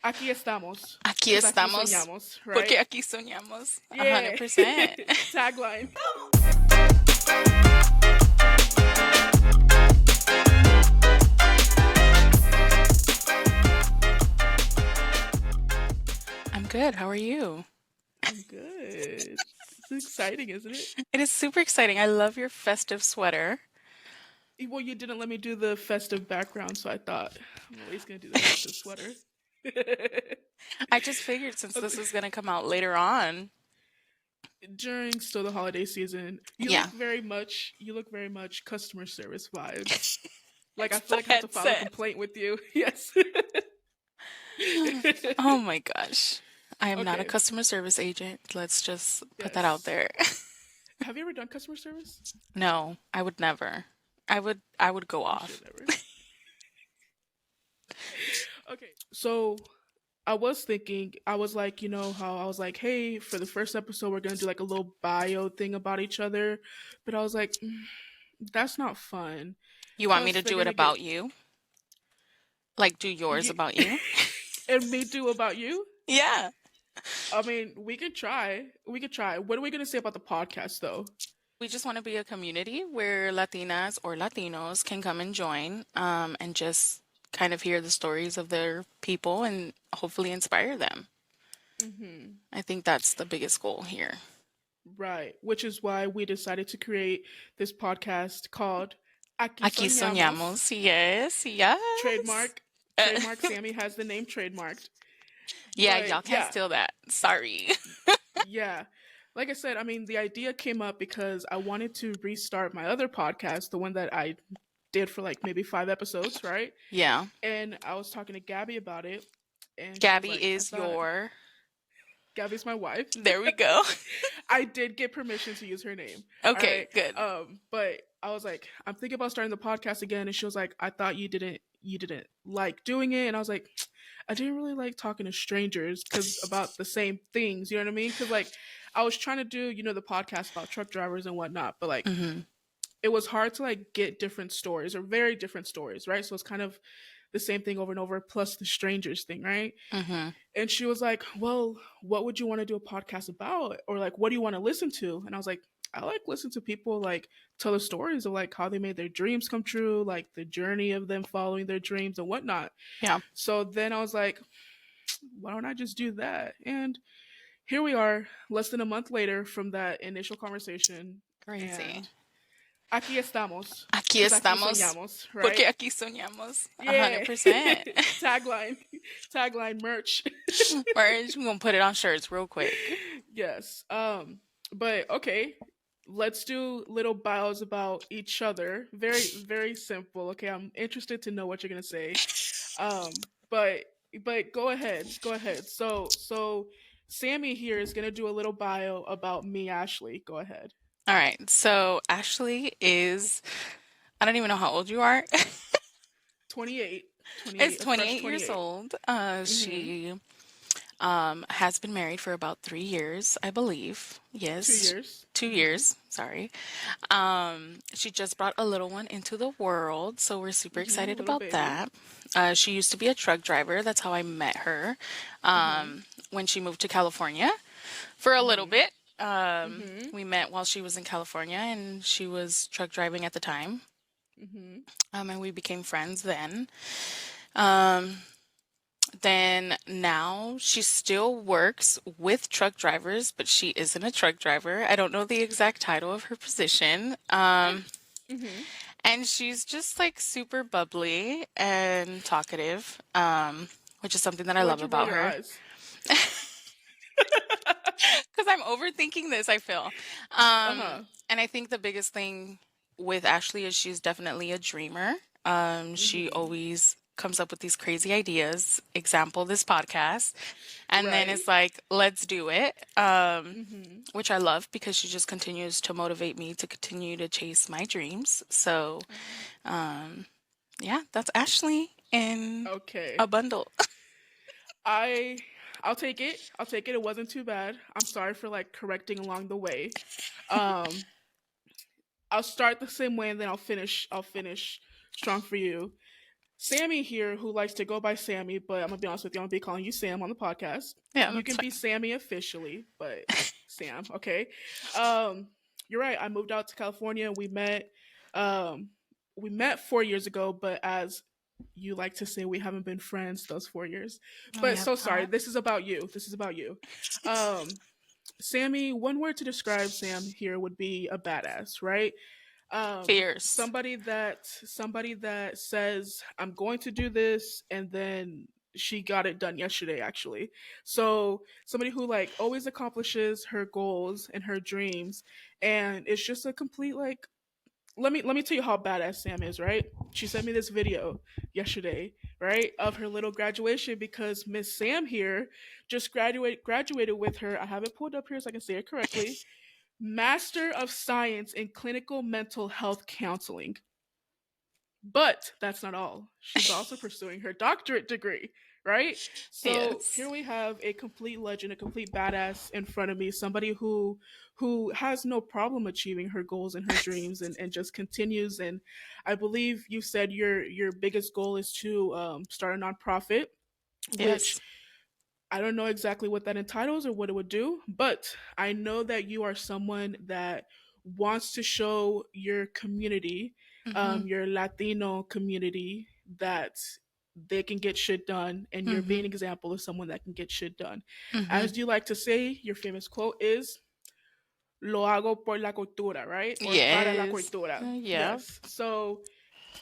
Aquí estamos. Aquí Because aquí estamos, soñamos, porque right? aquí soñamos. Yeah. 100%. Tagline. I'm good. How are you? I'm good. It's exciting, isn't it? It is super exciting. I love your festive sweater. Well, you didn't let me do the festive background, so I thought I'm at least gonna do the festive sweater. I just figured since this is going to come out later on. During still the holiday season, Yeah. you look very much customer service vibes. Like I It's feel the like I have to file a headset. complaint with you. Yes. Oh my gosh. I am not a Okay. customer service agent. Let's just put that out Yes. there. Have you ever done customer service? No, I would never. I would go You should off. never. Okay. So I was thinking, I was like, how I was like, hey, for the first episode, we're gonna do like a little bio thing about each other, but I was like, that's not fun. You want me Plus, to they're do it gonna get about you? Like do yours you about you? and me do about you. Yeah. I mean, we could try. We could try. What are we gonna say about the podcast, though? We just want to be a community where Latinas or Latinos can come and join and just kind of hear the stories of their people and hopefully inspire them. Hmm. I think that's the biggest goal here. Right. Which is why we decided to create this podcast called Aquí Aquí Soñamos. soñamos. Yes, yes. Trademark. Trademark. Sammy has the name trademarked. Yeah, But y'all can't yeah, steal that. Sorry. yeah. Like I said, I mean, the idea came up because I wanted to restart my other podcast, the one that I did for like maybe 5 episodes, right? Yeah. And I was talking to Gabby about it, and she was Gabby like, I is thought your. Gabby's my wife. There we go. I did get permission to use her name. All Okay, right. good. But I was like, I'm thinking about starting the podcast again, and she was like, I thought you didn't like doing it, and I was like, I didn't really like talking to strangers because about the same things. You know what I mean? Because like I was trying to do, the podcast about truck drivers and whatnot, but like Hmm. it was hard to like get different stories or very different stories, right? So it's kind of the same thing over and over, plus the strangers thing, right? Hmm. And she was like, well, what would you want to do a podcast about? Or like, what do you want to listen to? And I was like, I like listen to people like tell the stories of like how they made their dreams come true, like the journey of them following their dreams and whatnot. Yeah. So then I was like, why don't I just do that? And here we are, less than a month later from that initial conversation. Crazy. And aquí estamos. Aquí Because aquí estamos, soñamos, porque right? aquí soñamos. Yeah. 100%. Tagline. Tagline merch. We're gonna put it on shirts real quick. Yes. But okay. Let's do little bios about each other. Very, very simple. Okay, I'm interested to know what you're gonna say. But go ahead. Go ahead. So Sammy here is gonna do a little bio about me, Ashley. Go ahead. All right. So Ashley is, I don't even know how old you are. 28. Is 28, a fresh 28 years 28. old. Mm-hmm. She has been married for about 3 years, I believe. Two Yes, years. two Mm-hmm. years. Sorry. She just brought a little one into the world, so we're super Mm-hmm. excited Little about baby. that. She used to be a truck driver. That's how I met her. Mm-hmm. When she moved to California for a little Mm-hmm. bit. Mm-hmm. We met while she was in California, and she was truck driving at the time. Mm-hmm. And we became friends then. Um, then now she still works with truck drivers, but she isn't a truck driver. I don't know the exact title of her position. Mm-hmm. And she's just like super bubbly and talkative, which is something that I love Why'd you roll about your her. eyes? Because I'm overthinking this, I feel. Uh-huh. And I think the biggest thing with Ashley is she's definitely a dreamer. She Mm-hmm. always comes up with these crazy ideas. Example, this podcast. And then Right. it's like, let's do it. Mm-hmm. Which I love because she just continues to motivate me to continue to chase my dreams. So, um, yeah, that's Ashley in Okay. a bundle. I I'll take it. I'll take it. It wasn't too bad. I'm sorry for like correcting along the way. Um I'll start the same way and then I'll finish strong for you. Sammie here, who likes to go by Sammie, but I'm gonna be honest with you, I'm gonna be calling you Sam on the podcast. Yeah, You that's can be fine. Sammie officially, but Sam, okay? Um, you're right. I moved out to California. Um, we met 4 years ago, but as you like to say, we haven't been friends those 4 years. No, we But have so sorry. not. This is about you. This is about you. Um, Sammie. One word to describe Sam here would be a badass, right? Fierce. Somebody that says I'm going to do this, and then she got it done yesterday actually. So somebody who like always accomplishes her goals and her dreams, and it's just a complete like, let me tell you how badass Sam is, right? She sent me this video yesterday, right, of her little graduation, because Miss Sam here just graduated with her. I have it pulled up here so I can say it correctly. Master of Science in Clinical Mental Health Counseling. But that's not all. She's also pursuing her doctorate degree, right? So here Yes. we have a complete legend, a complete badass in front of me, somebody who has no problem achieving her goals and her dreams, and just continues. And I believe you said your biggest goal is to start a nonprofit, which Yes. I don't know exactly what that entitles or what it would do, but I know that you are someone that wants to show your community, Mhm. your Latino community, that they can get shit done, and you're being an Mhm. example of someone that can get shit done. Mhm. As you like to say, your famous quote is "Lo hago por la cultura," right? Or para la Yes. cultura. Yeah. Yes. So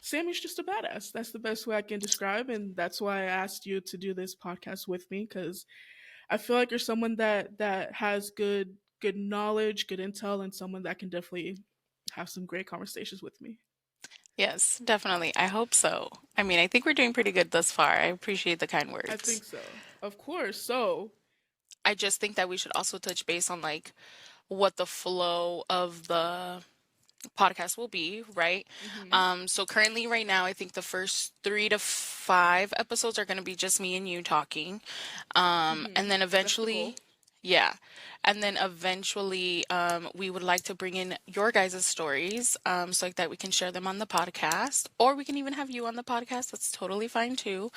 Sammy's just a badass. That's the best way I can describe, and that's why I asked you to do this podcast with me, because I feel like you're someone that has good knowledge, good intel, and someone that can definitely have some great conversations with me. Yes, definitely. I hope so. I mean, I think we're doing pretty good thus far. I appreciate the kind I words. think so. Of course. So, I just think that we should also touch base on like what the flow of the podcast will be, right? mhm, So currently right now, I think the first 3 to 5 episodes are going to be just me and you talking. And then that's the eventually, goal. yeah. And then eventually, we would like to bring in your guys' stories, so like that we can share them on the podcast, or we can even have you on the podcast. That's totally fine too.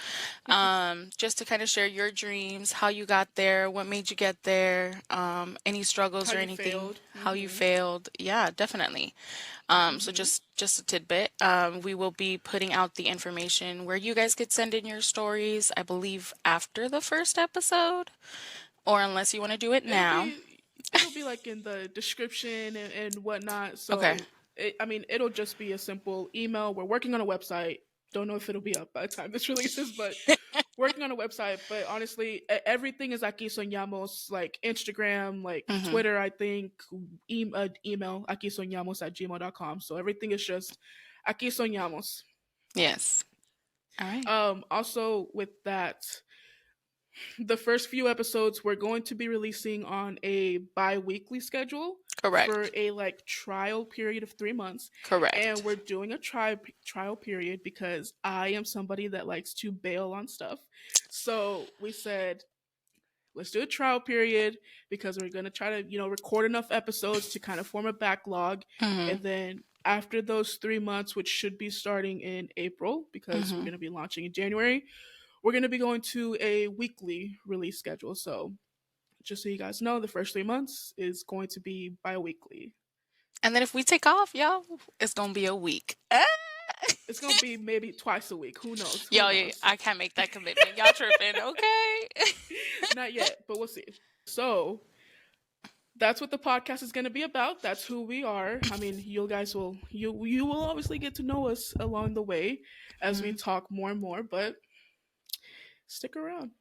Just to kind of share your dreams, how you got there, what made you get there, any How struggles or you anything, failed. how you failed. Yeah, definitely. So just a tidbit. We will be putting out the information where you guys could send in your stories, I believe after the first episode, or unless you want to do it It'll now. be it'll be like in the description and whatnot. Okay. So I mean, it'll just be a simple email. We're working on a website. Don't know if it'll be up by the time this releases, but working on a website. But honestly, everything is Aquí Soñamos, like Instagram, like Mm-hmm. Twitter, I think, email, Aquí Soñamos at gmail.com. So everything is just Aquí Soñamos. Yes. All right. Also, with that, the first few episodes we're going to be releasing on a bi-weekly schedule for Correct. a like trial period of 3 months. And Correct. we're doing a trial period because I am somebody that likes to bail on stuff. So we said, let's do a trial period, because we're going to try to record enough episodes to kind of form a backlog. Mm-hmm. And then after those 3 months, which should be starting in April, because we're Mm-hmm. going to be launching in January, we're going to be going to a weekly release schedule. So just so you guys know, the first 3 months is going to be bi-weekly. And then if we take off, y'all, it's gonna be a week. Ah! It's going to be maybe twice a week. Who knows? Who Yo, yeah, knows? I can't make that commitment. Y'all tripping, okay? Not yet, but we'll see. So that's what the podcast is going to be about. That's who we are. I mean, you will obviously get to know us along the way as we Mhm. talk more and more, but stick around.